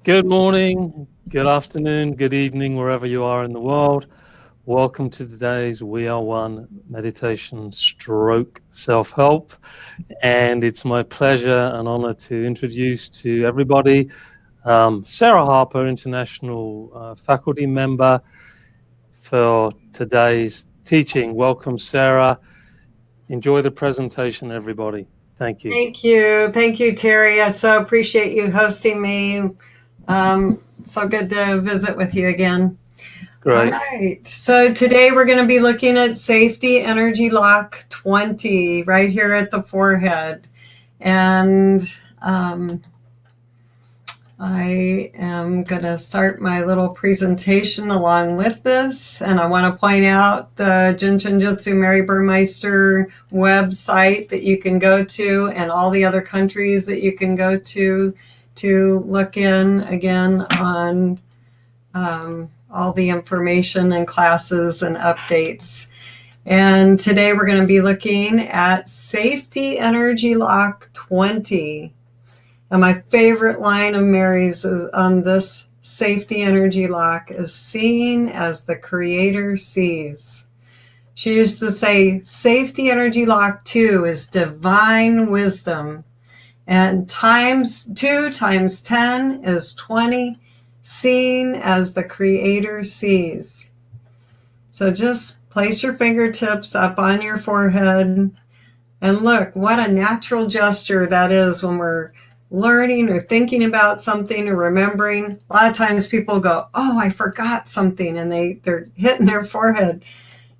Good morning, good afternoon, good evening, wherever you are in the world. Welcome to today's We Are One meditation stroke self-help. And it's my pleasure and honor to introduce to everybody Sara Harper, international faculty member for today's teaching. Welcome, Sara. Enjoy the presentation, everybody. Thank you. Thank you. Thank you, Terry. I so appreciate you hosting me. So good to visit with you again. Great. All right. So today we're going to be looking at Safety Energy Lock 20 right here at the forehead. And I am going to start my little presentation along with this. And I want to point out the Jin Shin Jyutsu Mary Burmeister website that you can go to and all the other countries that you can go to look in again on all the information and classes and updates. And today we're going to be looking at Safety Energy Lock 20. And my favorite line of Mary's on this safety energy lock is seeing as the Creator sees. She used to say, safety energy lock 2 is divine wisdom. And 2 times 10 is 20, seeing as the Creator sees. So just place your fingertips up on your forehead and look, what a natural gesture that is when we're learning or thinking about something or remembering. A lot of times people go, oh, I forgot something, and they're hitting their forehead.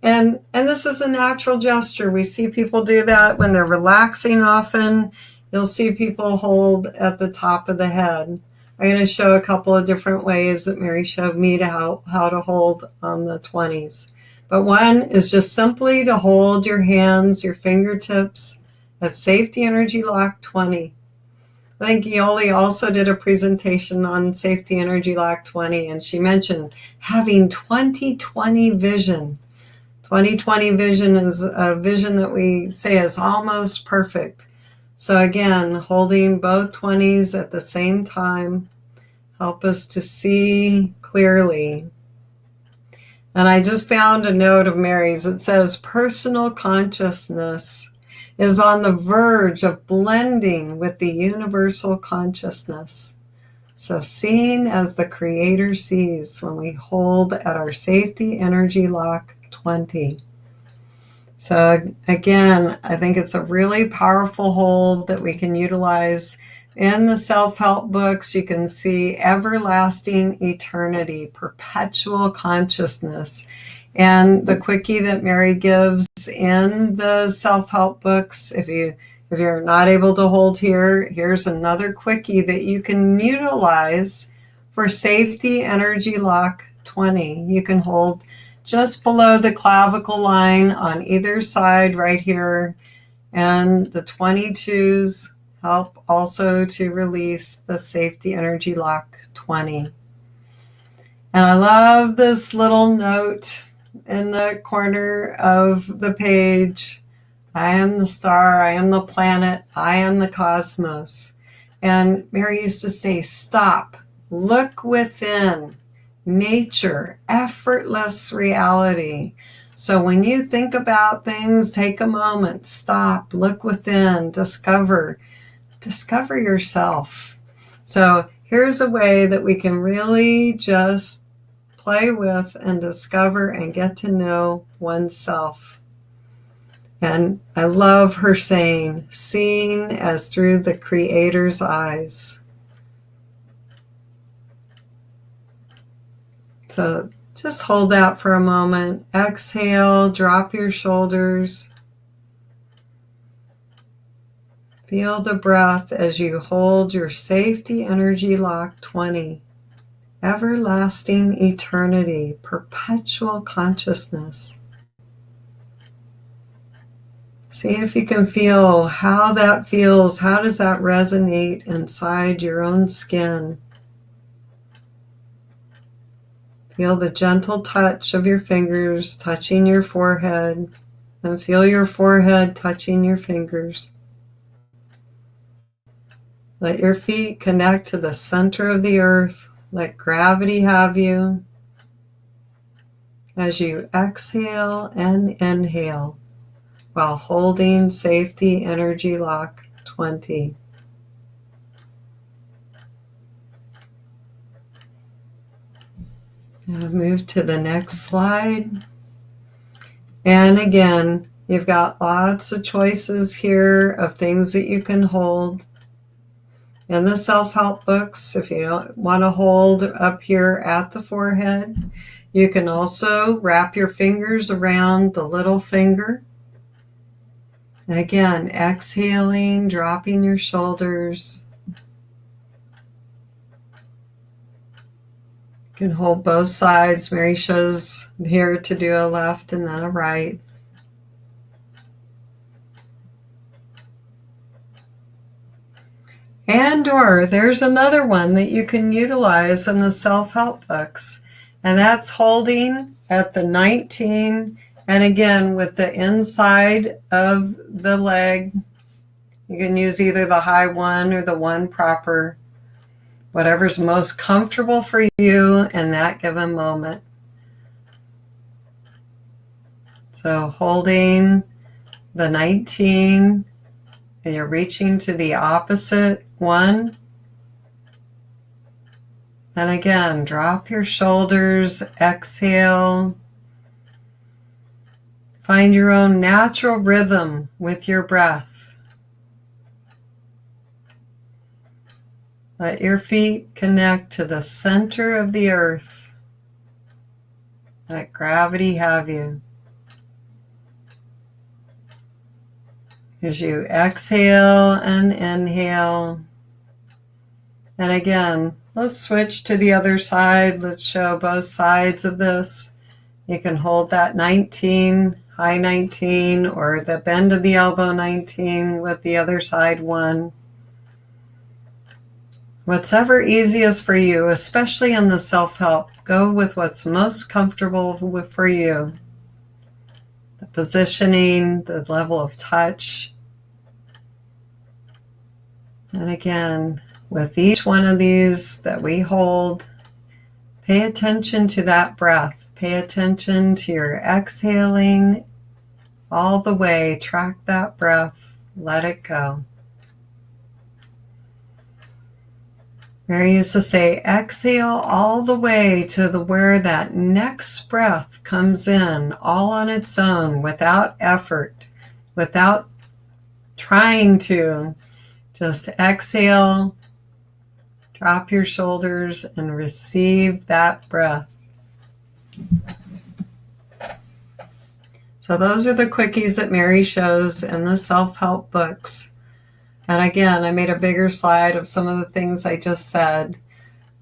And this is a natural gesture. We see people do that when they're relaxing often. You'll see people hold at the top of the head. I'm going to show a couple of different ways that Mary showed me how to hold on the 20s. But one is just simply to hold your hands, your fingertips at Safety Energy Lock 20. I think Yoli also did a presentation on Safety Energy Lock 20, and she mentioned having 20/20 vision. 20/20 vision is a vision that we say is almost perfect. So again, holding both 20s at the same time help us to see clearly. And I just found a note of Mary's. It says personal consciousness is on the verge of blending with the universal consciousness. So seeing as the Creator sees when we hold at our Safety Energy Lock 20. So again, I think it's a really powerful hold that we can utilize. In the self-help books, you can see everlasting eternity, perpetual consciousness. And the quickie that Mary gives in the self-help books, if you're not able to hold here, here's another quickie that you can utilize for Safety Energy Lock 20. You can hold just below the clavicle line on either side right here. And the 22s help also to release the Safety Energy Lock 20. And I love this little note in the corner of the page. I am the star, I am the planet, I am the cosmos. And Mary used to say, stop, look within, nature, effortless reality. So when you think about things, take a moment, stop, look within, discover yourself. So here's a way that we can really just play with and discover and get to know oneself. And I love her saying, seeing as through the Creator's eyes. So just hold that for a moment. Exhale, drop your shoulders. Feel the breath as you hold your Safety Energy Lock 20. Everlasting eternity, perpetual consciousness. See if you can feel how that feels. How does that resonate inside your own skin? Feel the gentle touch of your fingers touching your forehead, and feel your forehead touching your fingers. Let your feet connect to the center of the earth. Let gravity have you as you exhale and inhale while holding safety energy lock 20. Now move to the next slide. And again, you've got lots of choices here of things that you can hold. In the self-help books, if you don't want to hold up here at the forehead, you can also wrap your fingers around the little finger. Again, exhaling, dropping your shoulders. You can hold both sides. Mary shows here to do a left and then a right. And or there's another one that you can utilize in the self-help books, and that's holding at the 19, and again with the inside of the leg. You can use either the high one or the one proper, whatever's most comfortable for you in that given moment. So holding the 19, and you're reaching to the opposite one. And again, drop your shoulders, exhale. Find your own natural rhythm with your breath. Let your feet connect to the center of the earth. Let gravity have you. As you exhale and inhale. And again, let's switch to the other side. Let's show both sides of this. You can hold that 19, high 19, or the bend of the elbow 19 with the other side 1. Whatever easiest for you, especially in the self-help, go with what's most comfortable for you. The positioning, the level of touch. And again, with each one of these that we hold, pay attention to that breath. Pay attention to your exhaling all the way. Track that breath. Let it go. Mary used to say, exhale all the way to where that next breath comes in all on its own, without effort, without trying to. Just exhale, drop your shoulders, and receive that breath. So those are the quickies that Mary shows in the self-help books. And again, I made a bigger slide of some of the things I just said.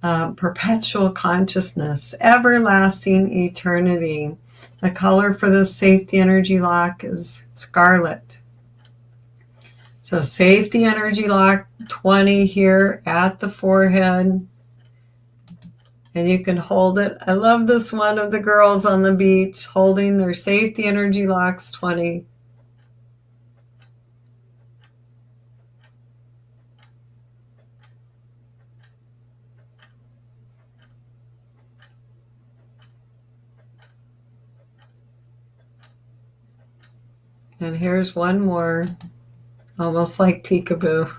Perpetual consciousness, everlasting eternity. The color for this safety energy lock is scarlet. So safety energy lock 20 here at the forehead. And you can hold it. I love this one of the girls on the beach holding their safety energy locks 20. And here's one more, almost like peekaboo.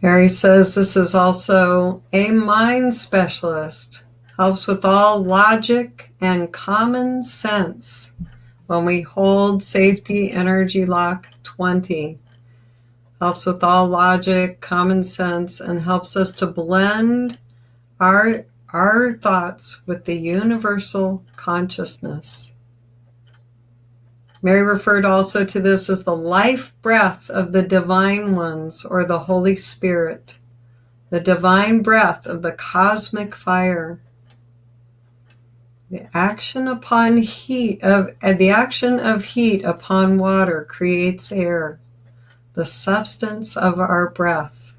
Mary says this is also a mind specialist. Helps with all logic and common sense when we hold safety energy lock 20. Helps with all logic, common sense, and helps us to blend our thoughts with the universal consciousness. Mary referred also to this as the life breath of the divine ones, or the Holy Spirit, the divine breath of the cosmic fire. The action of heat upon water creates air, the substance of our breath.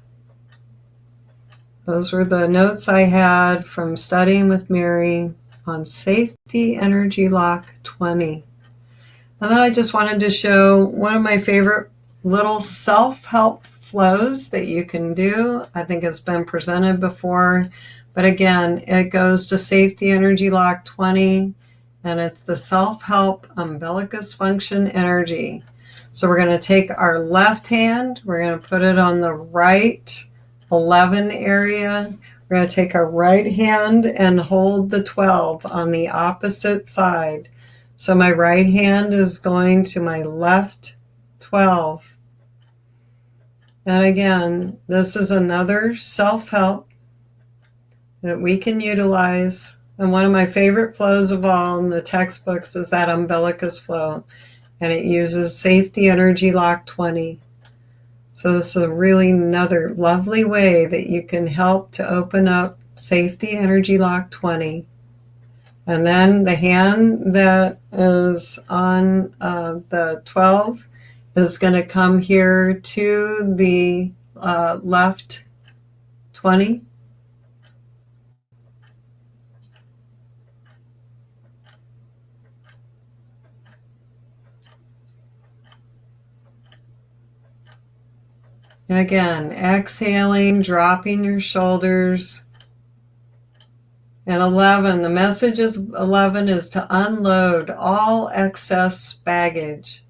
Those were the notes I had from studying with Mary. on Safety Energy Lock 20. And then I just wanted to show one of my favorite little self-help flows that you can do. I think it's been presented before, but again, it goes to Safety Energy Lock 20, and it's the self-help umbilicus function energy. So we're going to take our left hand, we're going to put it on the right 11 area. We're going to take our right hand and hold the 12 on the opposite side. So my right hand is going to my left 12. And again, this is another self-help that we can utilize. And one of my favorite flows of all in the textbooks is that umbilicus flow. And it uses Safety Energy Lock 20. So this is a really another lovely way that you can help to open up Safety Energy Lock 20. And then the hand that is on the 12 is going to come here to the left 20. Again, exhaling, dropping your shoulders. And 11, the message is 11 is to unload all excess baggage.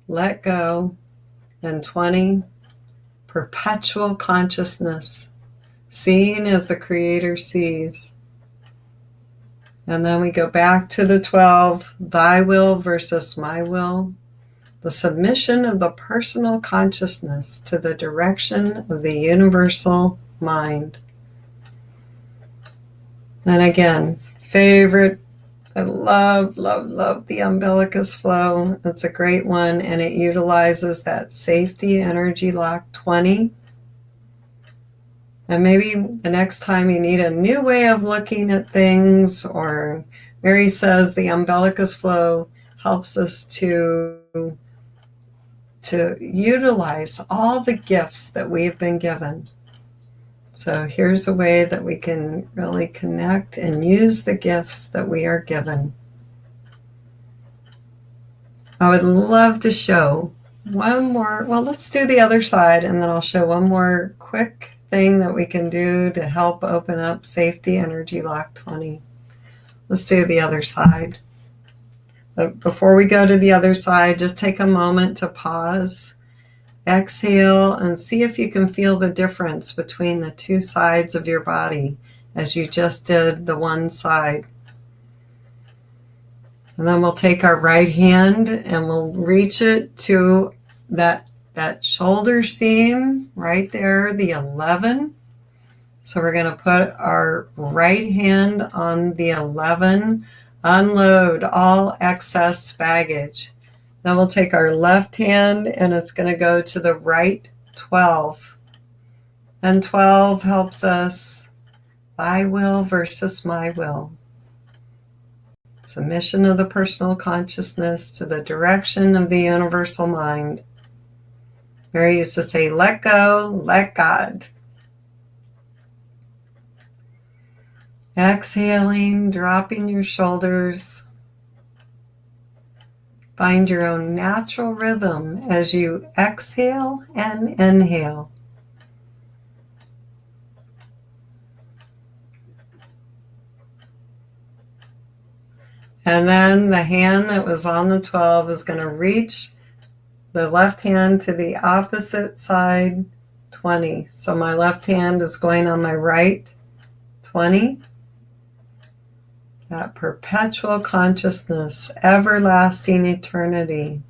Let go. And 20, perpetual consciousness, seeing as the Creator sees. And then we go back to the 12, thy will versus my will. The submission of the personal consciousness to the direction of the universal mind. And again, favorite, I love the umbilicus flow. It's a great one, and it utilizes that Safety Energy Lock 20. And maybe the next time you need a new way of looking at things, or Mary says the umbilicus flow helps us to utilize all the gifts that we've been given. So here's a way that we can really connect and use the gifts that we are given. I would love to show one more, well, let's do the other side, and then I'll show one more quick thing that we can do to help open up Safety Energy Lock 20. Let's do the other side. But before we go to the other side, just take a moment to pause, exhale, and see if you can feel the difference between the two sides of your body as you just did the one side. And then we'll take our right hand and we'll reach it to that shoulder seam right there, the 11. So we're going to put our right hand on the 11, unload all excess baggage. Then we'll take our left hand and it's going to go to the right 12. And 12 helps us, thy will versus my will. Submission of the personal consciousness to the direction of the universal mind. Mary used to say, let go, let God. Exhaling, dropping your shoulders. Find your own natural rhythm as you exhale and inhale. And then the hand that was on the 12 is going to reach the left hand to the opposite side, 20. So my left hand is going on my right, 20. That perpetual consciousness, everlasting eternity.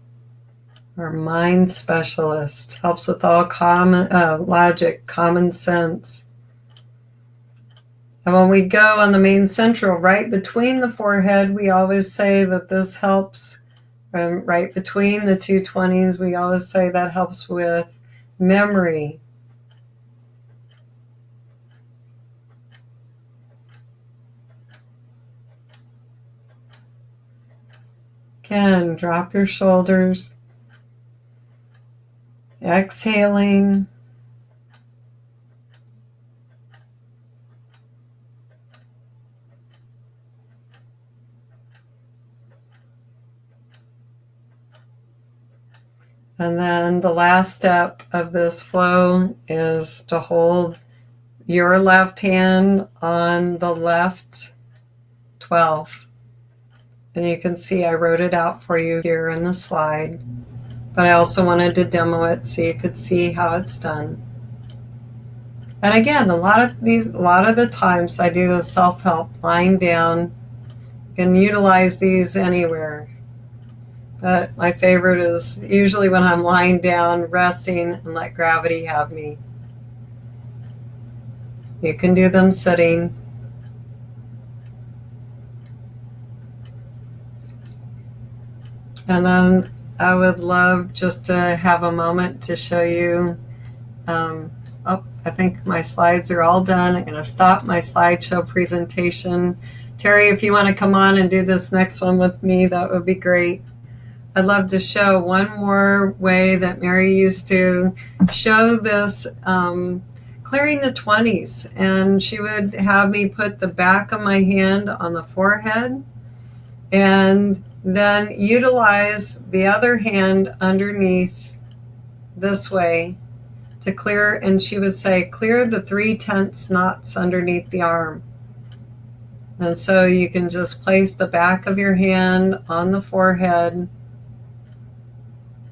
Our mind specialist helps with all common logic, common sense. And when we go on the main central, right between the forehead, we always say that this helps. Right between the two 20s, we always say that helps with memory. Again, drop your shoulders. Exhaling. And then the last step of this flow is to hold your left hand on the left 12. And you can see I wrote it out for you here in the slide, but I also wanted to demo it so you could see how it's done. And again, a lot of the times I do the self-help lying down. You can utilize these anywhere. But my favorite is usually when I'm lying down, resting, and let gravity have me. You can do them sitting. And then I would love just to have a moment to show you. I think my slides are all done. I'm going to stop my slideshow presentation. Terry, if you want to come on and do this next one with me, that would be great. I'd love to show one more way that Mary used to show this clearing the 20s. And she would have me put the back of my hand on the forehead and then utilize the other hand underneath this way to clear, and she would say, clear the 3 tense knots underneath the arm. And so you can just place the back of your hand on the forehead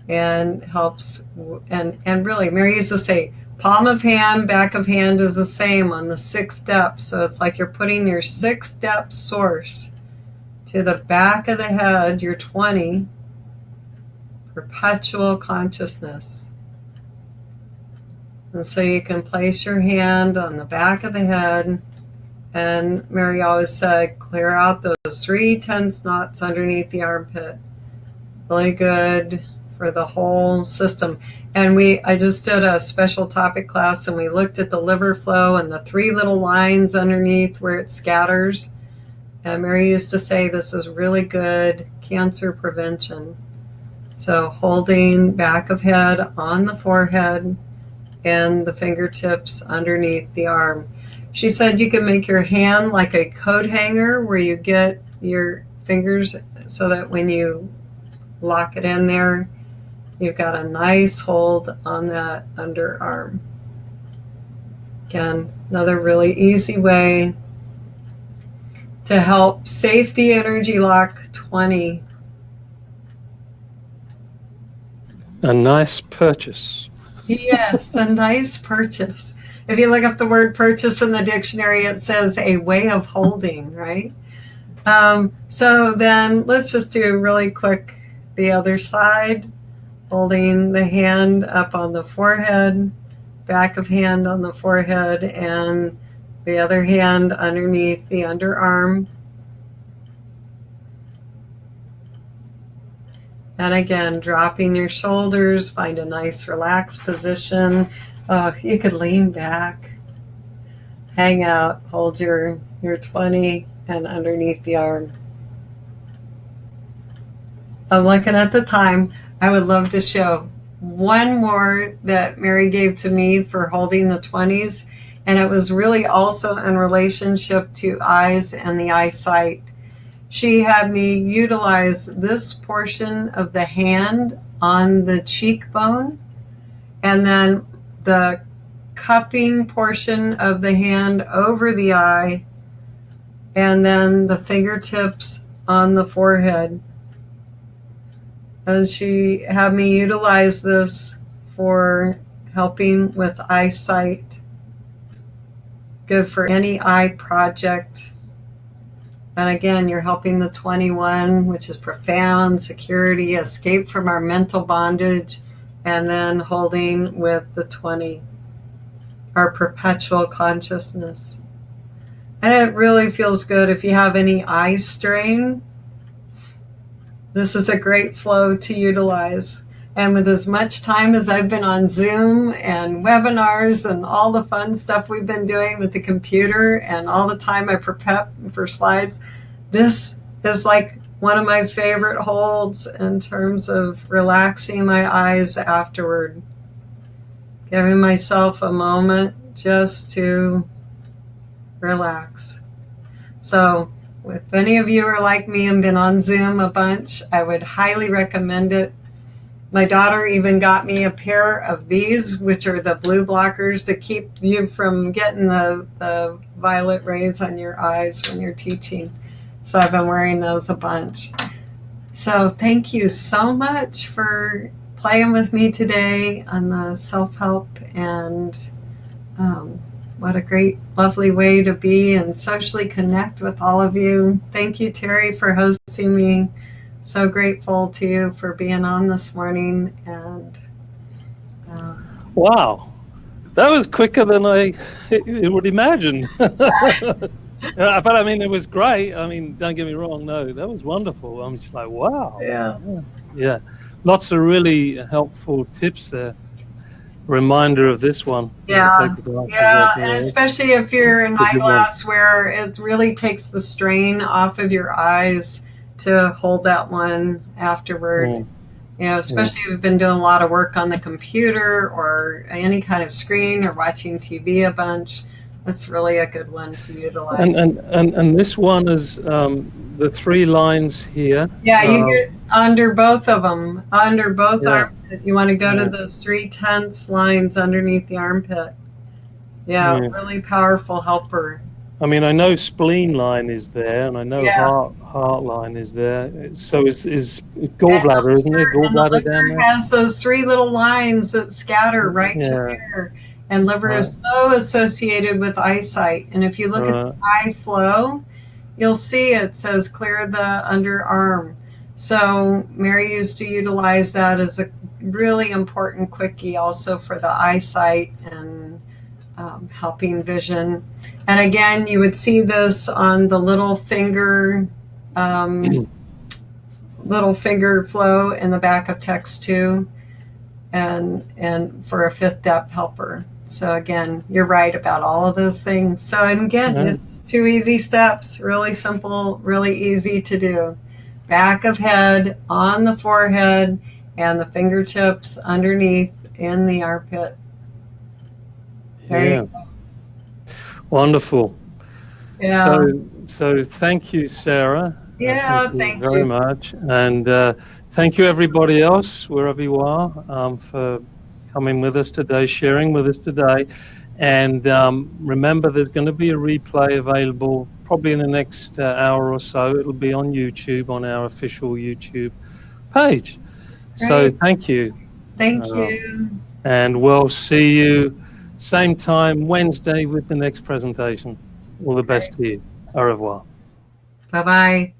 and helps, and really, Mary used to say, palm of hand, back of hand is the same on the 6th depth. So it's like you're putting your 6th depth source to the back of the head, your 20, perpetual consciousness. And so you can place your hand on the back of the head, and Mary always said, clear out those 3 tense knots underneath the armpit. Really good for the whole system. And I just did a special topic class, and we looked at the liver flow and the 3 little lines underneath where it scatters. And Mary used to say this is really good cancer prevention. So holding back of head on the forehead and the fingertips underneath the arm. She said you can make your hand like a coat hanger where you get your fingers so that when you lock it in there, you've got a nice hold on that underarm. Again, another really easy way to help safety energy lock 20. A nice purchase. Yes, a nice purchase. If you look up the word purchase in the dictionary, it says a way of holding, right? So then let's just do really quick the other side, holding the hand up on the forehead, back of hand on the forehead, and the other hand underneath the underarm. And again, dropping your shoulders, find a nice relaxed position. You could lean back, hang out, hold your 20 and underneath the arm. I'm looking at the time. I would love to show one more that Mary gave to me for holding the 20s. And it was really also in relationship to eyes and the eyesight. She had me utilize this portion of the hand on the cheekbone, and then the cupping portion of the hand over the eye, and then the fingertips on the forehead. And she had me utilize this for helping with eyesight. Good for any eye project. And again, you're helping the 21, which is profound security, escape from our mental bondage, and then holding with the 20, our perpetual consciousness. And it really feels good if you have any eye strain. This is a great flow to utilize. And with as much time as I've been on Zoom and webinars and all the fun stuff we've been doing with the computer and all the time I prep for slides, this is like one of my favorite holds in terms of relaxing my eyes afterward. Giving myself a moment just to relax. So if any of you are like me and been on Zoom a bunch, I would highly recommend it. My daughter even got me a pair of these, which are the blue blockers to keep you from getting the violet rays on your eyes when you're teaching. So I've been wearing those a bunch. So thank you so much for playing with me today on the self-help, and what a great, lovely way to be and socially connect with all of you. Thank you, Terry, for hosting me. So grateful to you for being on this morning. And wow, that was quicker than I would imagine. But I mean, it was great. I mean, don't get me wrong. No, that was wonderful. I'm just like, wow. Yeah. Lots of really helpful tips there. Reminder of this one. Yeah, and especially if you're an eyeglass wearer, it really takes the strain off of your eyes to hold that one afterward. You know, especially if you've been doing a lot of work on the computer or any kind of screen or watching TV a bunch. That's really a good one to utilize. And this one is the 3 lines here. Yeah, you get under both of them, under both armpit. You want to go to those 3 tenths lines underneath the armpit. Yeah, really powerful helper. I mean, I know spleen line is there, and I know heart line is there. So is gallbladder, isn't it? Gallbladder down there has those 3 little lines that scatter right to there. And liver is so associated with eyesight. And if you look at the eye flow, you'll see it says clear the underarm. So Mary used to utilize that as a really important quickie also for the eyesight and helping vision. And again, you would see this on the little finger flow in the back of text too, and for a 5th depth helper. So again, you're right about all of those things. So again, it's just 2 easy steps, really simple, really easy to do. Back of head, on the forehead, and the fingertips underneath in the armpit. There you go. Wonderful. Yeah. So thank you, Sarah. Yeah, thank you very much. And thank you, everybody else, wherever you are, for coming with us today, sharing with us today. And remember, there's going to be a replay available probably in the next hour or so. It'll be on YouTube, on our official YouTube page. Great. So thank you. Thank you. And we'll see you same time Wednesday with the next presentation. All the best to you. Au revoir. Bye-bye.